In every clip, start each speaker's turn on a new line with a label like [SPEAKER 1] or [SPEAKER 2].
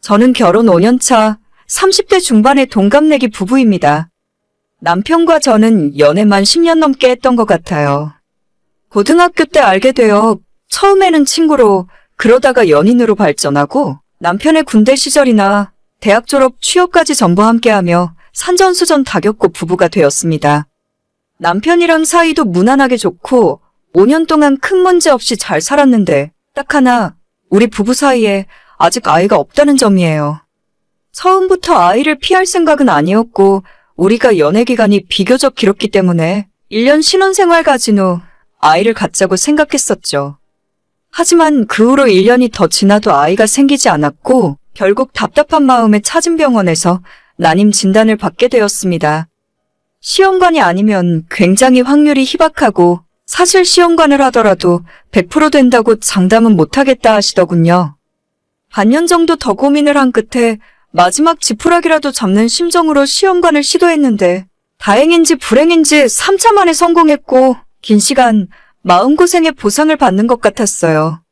[SPEAKER 1] 저는 결혼 5년 차 30대 중반의 동갑내기 부부입니다. 남편과 저는 연애만 10년 넘게 했던 것 같아요. 고등학교 때 알게 되어 처음에는 친구로 그러다가 연인으로 발전하고 남편의 군대 시절이나 대학 졸업 취업까지 전부 함께하며 산전수전 다 겪고 부부가 되었습니다. 남편이랑 사이도 무난하게 좋고 5년 동안 큰 문제 없이 잘 살았는데 딱 하나 우리 부부 사이에 아직 아이가 없다는 점이에요. 처음부터 아이를 피할 생각은 아니었고 우리가 연애 기간이 비교적 길었기 때문에 1년 신혼생활 가진 후 아이를 갖자고 생각했었죠. 하지만 그 후로 1년이 더 지나도 아이가 생기지 않았고 결국 답답한 마음에 찾은 병원에서 난임 진단을 받게 되었습니다. 시험관이 아니면 굉장히 확률이 희박하고 사실 시험관을 하더라도 100% 된다고 장담은 못하겠다 하시더군요. 반년 정도 더 고민을 한 끝에 마지막 지푸라기라도 잡는 심정으로 시험관을 시도했는데 다행인지 불행인지 3차 만에 성공했고 긴 시간 마음고생의 보상을 받는 것 같았어요.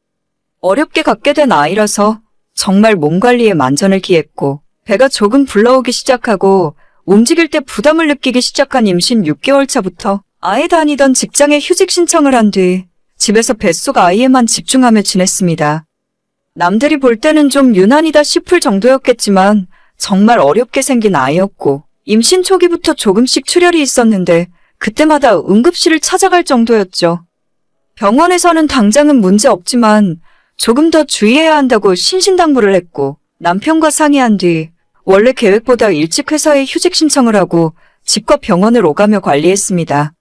[SPEAKER 1] 어렵게 갖게 된 아이라서 정말 몸 관리에 만전을 기했고 배가 조금 불러오기 시작하고 움직일 때 부담을 느끼기 시작한 임신 6개월 차부터 아예 다니던 직장에 휴직 신청을 한 뒤 집에서 뱃속 아이에만 집중하며 지냈습니다. 남들이 볼 때는 좀 유난이다 싶을 정도였겠지만 정말 어렵게 생긴 아이였고 임신 초기부터 조금씩 출혈이 있었는데 그때마다 응급실을 찾아갈 정도였죠. 병원에서는 당장은 문제 없지만 조금 더 주의해야 한다고 신신당부를 했고 남편과 상의한 뒤 원래 계획보다 일찍 회사에 휴직 신청을 하고 집과 병원을 오가며 관리했습니다.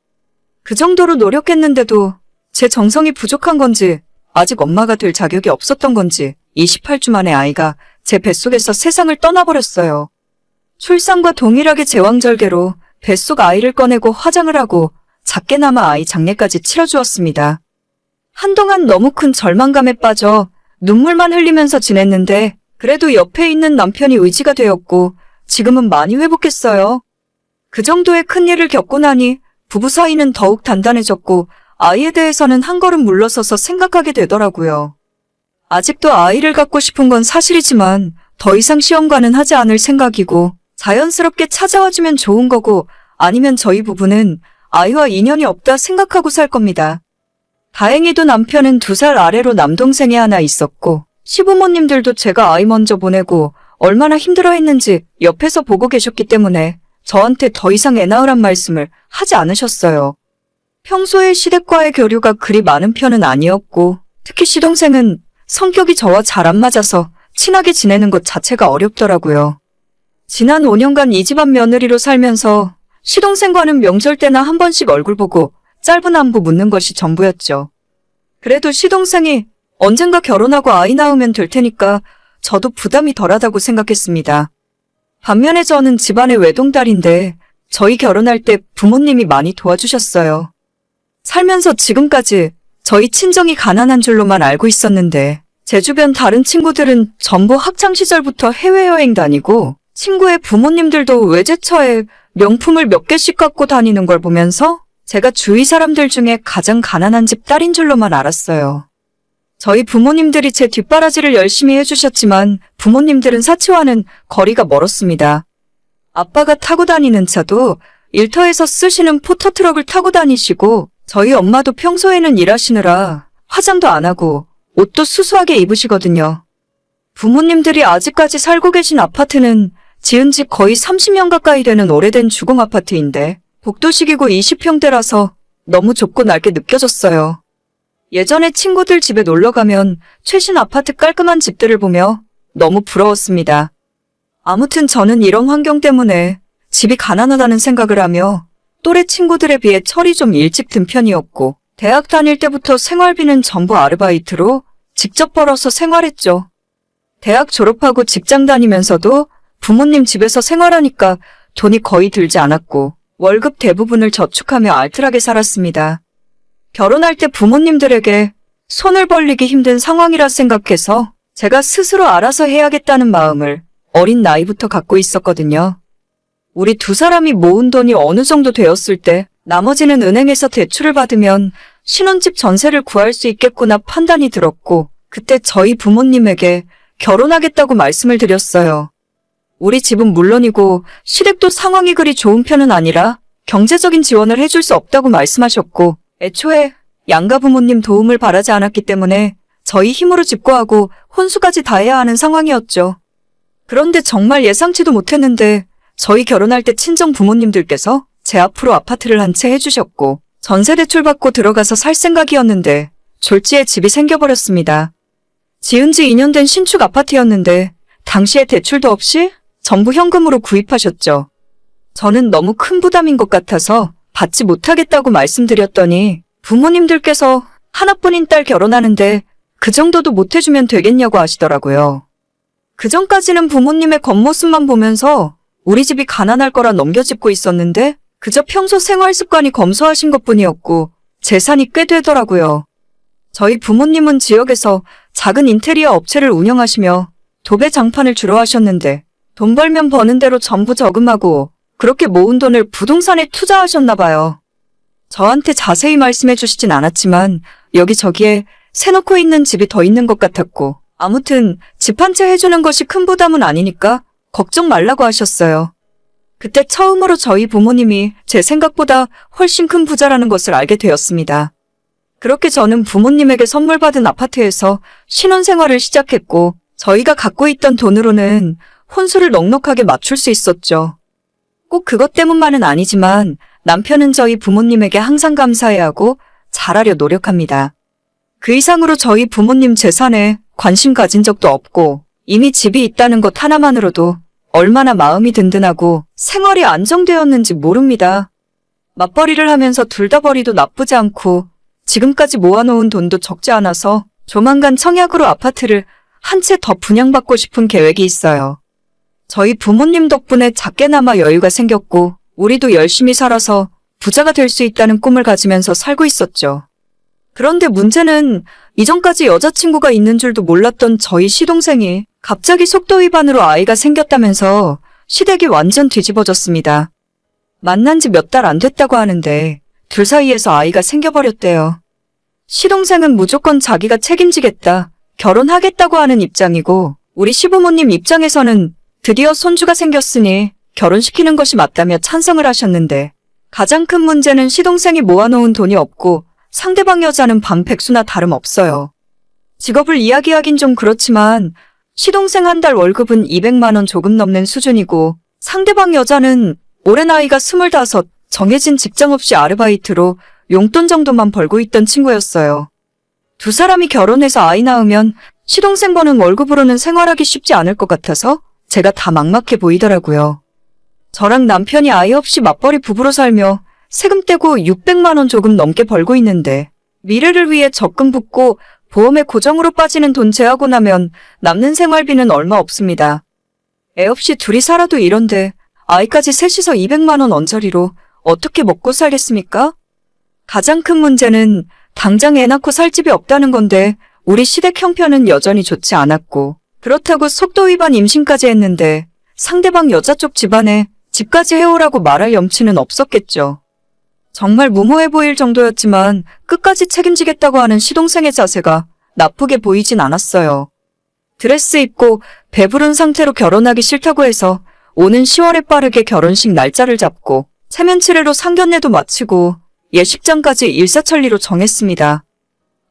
[SPEAKER 1] 그 정도로 노력했는데도 제 정성이 부족한 건지 아직 엄마가 될 자격이 없었던 건지 28주 만에 아이가 제 뱃속에서 세상을 떠나버렸어요. 출산과 동일하게 제왕절개로 뱃속 아이를 꺼내고 화장을 하고 작게나마 아이 장례까지 치러주었습니다. 한동안 너무 큰 절망감에 빠져 눈물만 흘리면서 지냈는데 그래도 옆에 있는 남편이 의지가 되었고 지금은 많이 회복했어요. 그 정도의 큰일을 겪고 나니 부부 사이는 더욱 단단해졌고 아이에 대해서는 한 걸음 물러서서 생각하게 되더라고요. 아직도 아이를 갖고 싶은 건 사실이지만 더 이상 시험관은 하지 않을 생각이고 자연스럽게 찾아와주면 좋은 거고 아니면 저희 부부는 아이와 인연이 없다 생각하고 살 겁니다. 다행히도 남편은 2살 아래로 남동생이 하나 있었고 시부모님들도 제가 아이 먼저 보내고 얼마나 힘들어했는지 옆에서 보고 계셨기 때문에 저한테 더 이상 애 낳으란 말씀을 하지 않으셨어요. 평소에 시댁과의 교류가 그리 많은 편은 아니었고 특히 시동생은 성격이 저와 잘 안 맞아서 친하게 지내는 것 자체가 어렵더라고요. 지난 5년간 이 집안 며느리로 살면서 시동생과는 명절 때나 한 번씩 얼굴 보고 짧은 안부 묻는 것이 전부였죠. 그래도 시동생이 언젠가 결혼하고 아이 낳으면 될 테니까 저도 부담이 덜하다고 생각했습니다. 반면에 저는 집안의 외동딸인데 저희 결혼할 때 부모님이 많이 도와주셨어요. 살면서 지금까지 저희 친정이 가난한 줄로만 알고 있었는데 제 주변 다른 친구들은 전부 학창시절부터 해외여행 다니고 친구의 부모님들도 외제차에 명품을 몇 개씩 갖고 다니는 걸 보면서 제가 주위 사람들 중에 가장 가난한 집 딸인 줄로만 알았어요. 저희 부모님들이 제 뒷바라지를 열심히 해주셨지만 부모님들은 사치와는 거리가 멀었습니다. 아빠가 타고 다니는 차도 일터에서 쓰시는 포터트럭을 타고 다니시고 저희 엄마도 평소에는 일하시느라 화장도 안 하고 옷도 수수하게 입으시거든요. 부모님들이 아직까지 살고 계신 아파트는 지은 지 거의 30년 가까이 되는 오래된 주공 아파트인데 복도식이고 20평대라서 너무 좁고 낡게 느껴졌어요. 예전에 친구들 집에 놀러가면 최신 아파트 깔끔한 집들을 보며 너무 부러웠습니다. 아무튼 저는 이런 환경 때문에 집이 가난하다는 생각을 하며 또래 친구들에 비해 철이 좀 일찍 든 편이었고 대학 다닐 때부터 생활비는 전부 아르바이트로 직접 벌어서 생활했죠. 대학 졸업하고 직장 다니면서도 부모님 집에서 생활하니까 돈이 거의 들지 않았고 월급 대부분을 저축하며 알뜰하게 살았습니다. 결혼할 때 부모님들에게 손을 벌리기 힘든 상황이라 생각해서 제가 스스로 알아서 해야겠다는 마음을 어린 나이부터 갖고 있었거든요. 우리 두 사람이 모은 돈이 어느 정도 되었을 때 나머지는 은행에서 대출을 받으면 신혼집 전세를 구할 수 있겠구나 판단이 들었고 그때 저희 부모님에게 결혼하겠다고 말씀을 드렸어요. 우리 집은 물론이고 시댁도 상황이 그리 좋은 편은 아니라 경제적인 지원을 해줄 수 없다고 말씀하셨고, 애초에 양가 부모님 도움을 바라지 않았기 때문에 저희 힘으로 집구하고 혼수까지 다 해야 하는 상황이었죠. 그런데 정말 예상치도 못했는데 저희 결혼할 때 친정 부모님들께서 제 앞으로 아파트를 한 채 해주셨고, 전세 대출 받고 들어가서 살 생각이었는데 졸지에 집이 생겨버렸습니다. 지은 지 2년 된 신축 아파트였는데 당시에 대출도 없이 전부 현금으로 구입하셨죠. 저는 너무 큰 부담인 것 같아서 받지 못하겠다고 말씀드렸더니 부모님들께서 하나뿐인 딸 결혼하는데 그 정도도 못해주면 되겠냐고 하시더라고요. 그전까지는 부모님의 겉모습만 보면서 우리 집이 가난할 거라 넘겨짚고 있었는데 그저 평소 생활 습관이 검소하신 것뿐이었고 재산이 꽤 되더라고요. 저희 부모님은 지역에서 작은 인테리어 업체를 운영하시며 도배 장판을 주로 하셨는데 돈 벌면 버는 대로 전부 저금하고 그렇게 모은 돈을 부동산에 투자하셨나 봐요. 저한테 자세히 말씀해 주시진 않았지만 여기저기에 세놓고 있는 집이 더 있는 것 같았고, 아무튼 집 한 채 해주는 것이 큰 부담은 아니니까 걱정 말라고 하셨어요. 그때 처음으로 저희 부모님이 제 생각보다 훨씬 큰 부자라는 것을 알게 되었습니다. 그렇게 저는 부모님에게 선물 받은 아파트에서 신혼생활을 시작했고, 저희가 갖고 있던 돈으로는 혼수를 넉넉하게 맞출 수 있었죠. 꼭 그것 때문만은 아니지만 남편은 저희 부모님에게 항상 감사해야 하고 잘하려 노력합니다. 그 이상으로 저희 부모님 재산에 관심 가진 적도 없고 이미 집이 있다는 것 하나만으로도 얼마나 마음이 든든하고 생활이 안정되었는지 모릅니다. 맞벌이를 하면서 둘 다 벌이도 나쁘지 않고 지금까지 모아놓은 돈도 적지 않아서 조만간 청약으로 아파트를 한 채 더 분양받고 싶은 계획이 있어요. 저희 부모님 덕분에 작게나마 여유가 생겼고 우리도 열심히 살아서 부자가 될 수 있다는 꿈을 가지면서 살고 있었죠. 그런데 문제는 이전까지 여자친구가 있는 줄도 몰랐던 저희 시동생이 갑자기 속도 위반으로 아이가 생겼다면서 시댁이 완전 뒤집어졌습니다. 만난 지 몇 달 안 됐다고 하는데 둘 사이에서 아이가 생겨버렸대요. 시동생은 무조건 자기가 책임지겠다, 결혼하겠다고 하는 입장이고 우리 시부모님 입장에서는 드디어 손주가 생겼으니 결혼시키는 것이 맞다며 찬성을 하셨는데 가장 큰 문제는 시동생이 모아놓은 돈이 없고 상대방 여자는 반백수나 다름없어요. 직업을 이야기하긴 좀 그렇지만 시동생 한 달 월급은 200만 원 조금 넘는 수준이고 상대방 여자는 올해 나이가 25, 정해진 직장 없이 아르바이트로 용돈 정도만 벌고 있던 친구였어요. 두 사람이 결혼해서 아이 낳으면 시동생 버는 월급으로는 생활하기 쉽지 않을 것 같아서 제가 다 막막해 보이더라고요. 저랑 남편이 아이 없이 맞벌이 부부로 살며 세금 떼고 600만 원 조금 넘게 벌고 있는데 미래를 위해 적금 붓고 보험에 고정으로 빠지는 돈 제하고 나면 남는 생활비는 얼마 없습니다. 애 없이 둘이 살아도 이런데 아이까지 셋이서 200만 원 언저리로 어떻게 먹고 살겠습니까? 가장 큰 문제는 당장 애 낳고 살 집이 없다는 건데 우리 시댁 형편은 여전히 좋지 않았고 그렇다고 속도 위반 임신까지 했는데 상대방 여자 쪽 집안에 집까지 해오라고 말할 염치는 없었겠죠. 정말 무모해 보일 정도였지만 끝까지 책임지겠다고 하는 시동생의 자세가 나쁘게 보이진 않았어요. 드레스 입고 배부른 상태로 결혼하기 싫다고 해서 오는 10월에 빠르게 결혼식 날짜를 잡고 체면치레로 상견례도 마치고 예식장까지 일사천리로 정했습니다.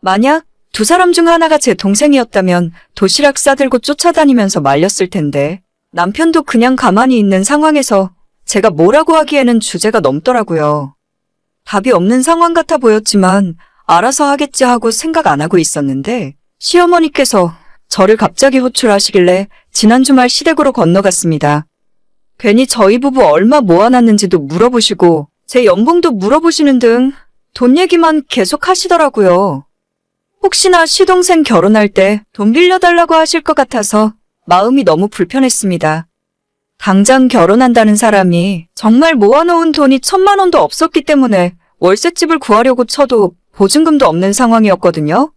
[SPEAKER 1] 만약 두 사람 중 하나가 제 동생이었다면 도시락 싸들고 쫓아다니면서 말렸을 텐데 남편도 그냥 가만히 있는 상황에서 제가 뭐라고 하기에는 주제가 넘더라고요. 답이 없는 상황 같아 보였지만 알아서 하겠지 하고 생각 안 하고 있었는데 시어머니께서 저를 갑자기 호출하시길래 지난 주말 시댁으로 건너갔습니다. 괜히 저희 부부 얼마 모아놨는지도 물어보시고 제 연봉도 물어보시는 등 돈 얘기만 계속 하시더라고요. 혹시나 시동생 결혼할 때 돈 빌려달라고 하실 것 같아서 마음이 너무 불편했습니다. 당장 결혼한다는 사람이 정말 모아놓은 돈이 1,000만 원도 없었기 때문에 월세집을 구하려고 쳐도 보증금도 없는 상황이었거든요.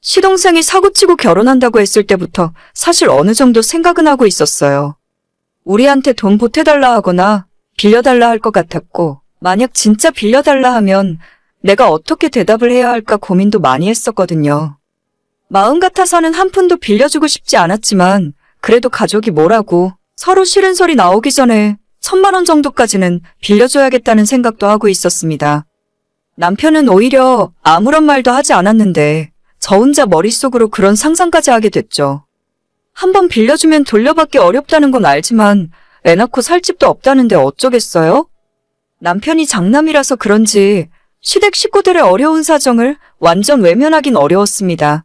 [SPEAKER 1] 시동생이 사고치고 결혼한다고 했을 때부터 사실 어느 정도 생각은 하고 있었어요. 우리한테 돈 보태달라 하거나 빌려달라 할 것 같았고 만약 진짜 빌려달라 하면 내가 어떻게 대답을 해야 할까 고민도 많이 했었거든요. 마음 같아서는 한 푼도 빌려주고 싶지 않았지만 그래도 가족이 뭐라고 서로 싫은 소리 나오기 전에 1,000만 원 정도까지는 빌려줘야겠다는 생각도 하고 있었습니다. 남편은 오히려 아무런 말도 하지 않았는데 저 혼자 머릿속으로 그런 상상까지 하게 됐죠. 한번 빌려주면 돌려받기 어렵다는 건 알지만 애 낳고 살 집도 없다는데 어쩌겠어요? 남편이 장남이라서 그런지 시댁 식구들의 어려운 사정을 완전 외면하긴 어려웠습니다.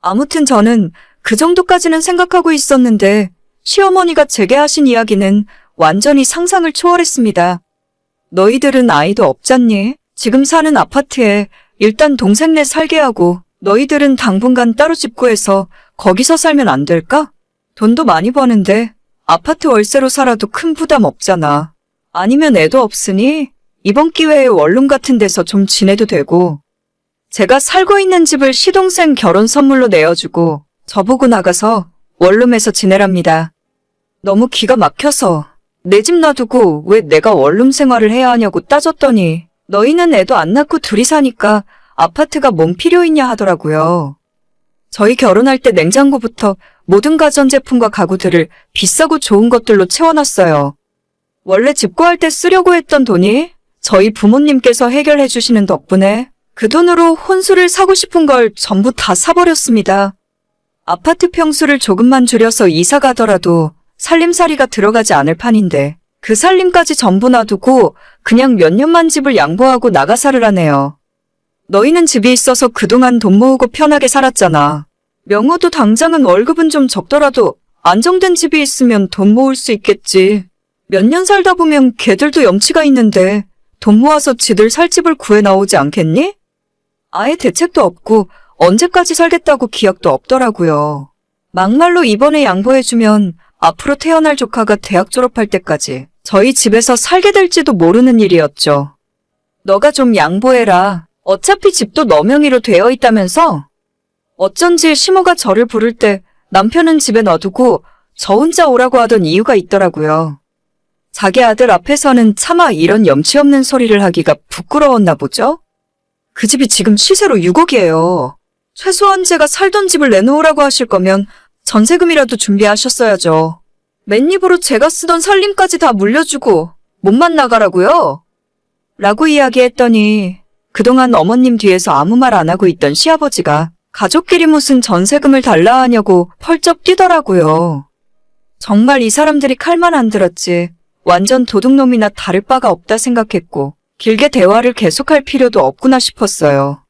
[SPEAKER 1] 아무튼 저는 그 정도까지는 생각하고 있었는데 시어머니가 제게 하신 이야기는 완전히 상상을 초월했습니다. 너희들은 아이도 없잖니? 지금 사는 아파트에 일단 동생네 살게 하고 너희들은 당분간 따로 집 구해서 거기서 살면 안 될까? 돈도 많이 버는데 아파트 월세로 살아도 큰 부담 없잖아. 아니면 애도 없으니 이번 기회에 원룸 같은 데서 좀 지내도 되고 제가 살고 있는 집을 시동생 결혼 선물로 내어주고 저보고 나가서 원룸에서 지내랍니다. 너무 기가 막혀서 내 집 놔두고 왜 내가 원룸 생활을 해야 하냐고 따졌더니 너희는 애도 안 낳고 둘이 사니까 아파트가 뭔 필요 있냐 하더라고요. 저희 결혼할 때 냉장고부터 모든 가전제품과 가구들을 비싸고 좋은 것들로 채워놨어요. 원래 집 구할 때 쓰려고 했던 돈이 저희 부모님께서 해결해 주시는 덕분에 그 돈으로 혼수를 사고 싶은 걸 전부 다 사버렸습니다. 아파트 평수를 조금만 줄여서 이사 가더라도 살림살이가 들어가지 않을 판인데 그 살림까지 전부 놔두고 그냥 몇 년만 집을 양보하고 나가 살으라네요. 너희는 집이 있어서 그동안 돈 모으고 편하게 살았잖아. 명호도 당장은 월급은 좀 적더라도 안정된 집이 있으면 돈 모을 수 있겠지. 몇 년 살다 보면 걔들도 염치가 있는데 돈 모아서 지들 살 집을 구해 나오지 않겠니? 아예 대책도 없고 언제까지 살겠다고 기약도 없더라고요. 막말로 이번에 양보해주면 앞으로 태어날 조카가 대학 졸업할 때까지 저희 집에서 살게 될지도 모르는 일이었죠. 너가 좀 양보해라. 어차피 집도 너 명의로 되어 있다면서? 어쩐지 시모가 저를 부를 때 남편은 집에 놔두고 저 혼자 오라고 하던 이유가 있더라고요. 자기 아들 앞에서는 차마 이런 염치 없는 소리를 하기가 부끄러웠나 보죠? 그 집이 지금 시세로 6억이에요. 최소한 제가 살던 집을 내놓으라고 하실 거면 전세금이라도 준비하셨어야죠. 맨입으로 제가 쓰던 살림까지 다 물려주고 몸만 나가라고요? 라고 이야기했더니 그동안 어머님 뒤에서 아무 말 안 하고 있던 시아버지가 가족끼리 무슨 전세금을 달라 하냐고 펄쩍 뛰더라고요. 정말 이 사람들이 칼만 안 들었지 완전 도둑놈이나 다를 바가 없다 생각했고 길게 대화를 계속할 필요도 없구나 싶었어요.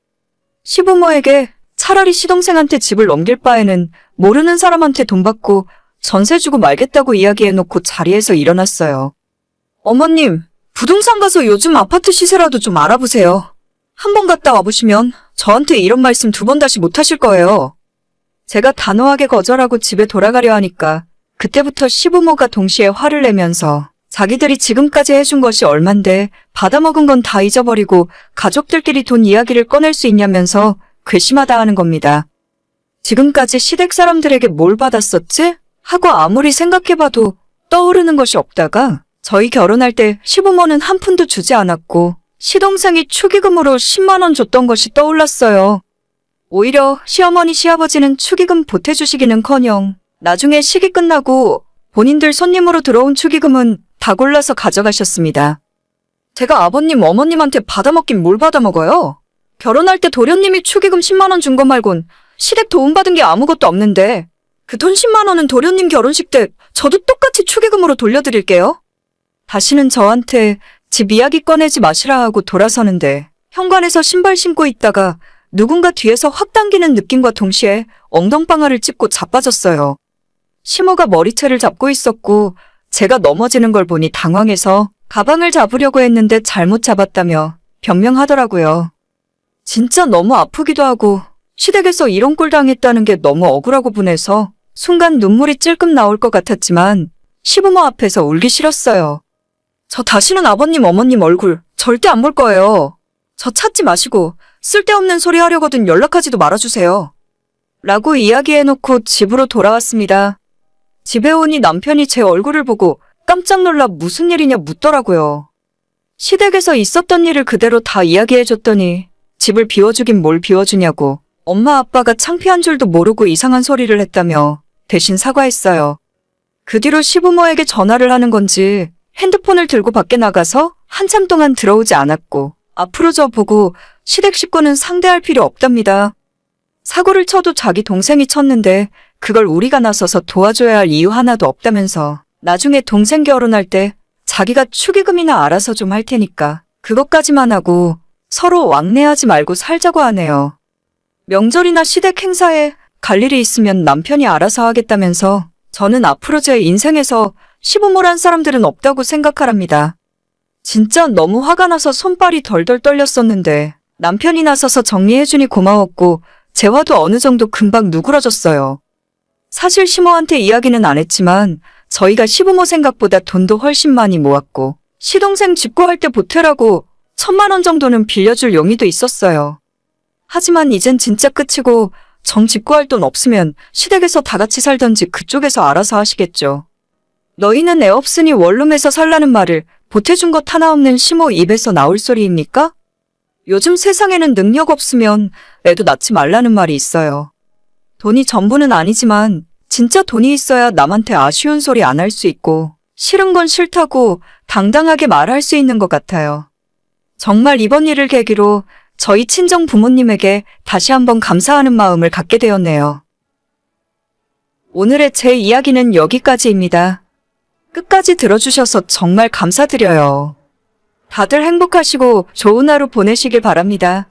[SPEAKER 1] 시부모에게 차라리 시동생한테 집을 넘길 바에는 모르는 사람한테 돈 받고 전세 주고 말겠다고 이야기해놓고 자리에서 일어났어요. 어머님, 부동산 가서 요즘 아파트 시세라도 좀 알아보세요. 한번 갔다 와보시면 저한테 이런 말씀 2번 다시 못하실 거예요. 제가 단호하게 거절하고 집에 돌아가려 하니까 그때부터 시부모가 동시에 화를 내면서 자기들이 지금까지 해준 것이 얼만데 받아먹은 건 다 잊어버리고 가족들끼리 돈 이야기를 꺼낼 수 있냐면서 괘씸하다 하는 겁니다. 지금까지 시댁 사람들에게 뭘 받았었지? 하고 아무리 생각해봐도 떠오르는 것이 없다가 저희 결혼할 때 시부모는 한 푼도 주지 않았고 시동생이 축의금으로 10만 원 줬던 것이 떠올랐어요. 오히려 시어머니 시아버지는 축의금 보태주시기는커녕 나중에 시기 끝나고 본인들 손님으로 들어온 축의금은 다 골라서 가져가셨습니다. 제가 아버님 어머님한테 받아먹긴 뭘 받아먹어요? 결혼할 때 도련님이 축의금 10만 원 준 거 말곤 시댁 도움받은 게 아무것도 없는데 그 돈 10만 원은 도련님 결혼식 때 저도 똑같이 축의금으로 돌려드릴게요. 다시는 저한테 집 이야기 꺼내지 마시라 하고 돌아서는데 현관에서 신발 신고 있다가 누군가 뒤에서 확 당기는 느낌과 동시에 엉덩방아를 찝고 자빠졌어요. 시모가 머리채를 잡고 있었고 제가 넘어지는 걸 보니 당황해서 가방을 잡으려고 했는데 잘못 잡았다며 변명하더라고요. 진짜 너무 아프기도 하고 시댁에서 이런 꼴 당했다는 게 너무 억울하고 분해서 순간 눈물이 찔끔 나올 것 같았지만 시부모 앞에서 울기 싫었어요. 저 다시는 아버님 어머님 얼굴 절대 안 볼 거예요. 저 찾지 마시고 쓸데없는 소리 하려거든 연락하지도 말아주세요. 라고 이야기해놓고 집으로 돌아왔습니다. 집에 오니 남편이 제 얼굴을 보고 깜짝 놀라 무슨 일이냐 묻더라고요. 시댁에서 있었던 일을 그대로 다 이야기해줬더니 집을 비워주긴 뭘 비워주냐고 엄마 아빠가 창피한 줄도 모르고 이상한 소리를 했다며 대신 사과했어요. 그 뒤로 시부모에게 전화를 하는 건지 핸드폰을 들고 밖에 나가서 한참 동안 들어오지 않았고 앞으로 저보고 시댁 식구는 상대할 필요 없답니다. 사고를 쳐도 자기 동생이 쳤는데 그걸 우리가 나서서 도와줘야 할 이유 하나도 없다면서 나중에 동생 결혼할 때 자기가 축의금이나 알아서 좀 할 테니까 그것까지만 하고 서로 왕래하지 말고 살자고 하네요. 명절이나 시댁 행사에 갈 일이 있으면 남편이 알아서 하겠다면서 저는 앞으로 제 인생에서 시부모란 사람들은 없다고 생각하랍니다. 진짜 너무 화가 나서 손발이 덜덜 떨렸었는데 남편이 나서서 정리해주니 고마웠고 재화도 어느 정도 금방 누그러졌어요. 사실 시모한테 이야기는 안 했지만 저희가 시부모 생각보다 돈도 훨씬 많이 모았고 시동생 집구할 때 보태라고 1,000만 원 정도는 빌려줄 용의도 있었어요. 하지만 이젠 진짜 끝이고 정 집구할 돈 없으면 시댁에서 다 같이 살던지 그쪽에서 알아서 하시겠죠. 너희는 애 없으니 원룸에서 살라는 말을 보태준 것 하나 없는 시모 입에서 나올 소리입니까? 요즘 세상에는 능력 없으면 애도 낳지 말라는 말이 있어요. 돈이 전부는 아니지만 진짜 돈이 있어야 남한테 아쉬운 소리 안 할 수 있고 싫은 건 싫다고 당당하게 말할 수 있는 것 같아요. 정말 이번 일을 계기로 저희 친정 부모님에게 다시 한번 감사하는 마음을 갖게 되었네요. 오늘의 제 이야기는 여기까지입니다. 끝까지 들어주셔서 정말 감사드려요. 다들 행복하시고 좋은 하루 보내시길 바랍니다.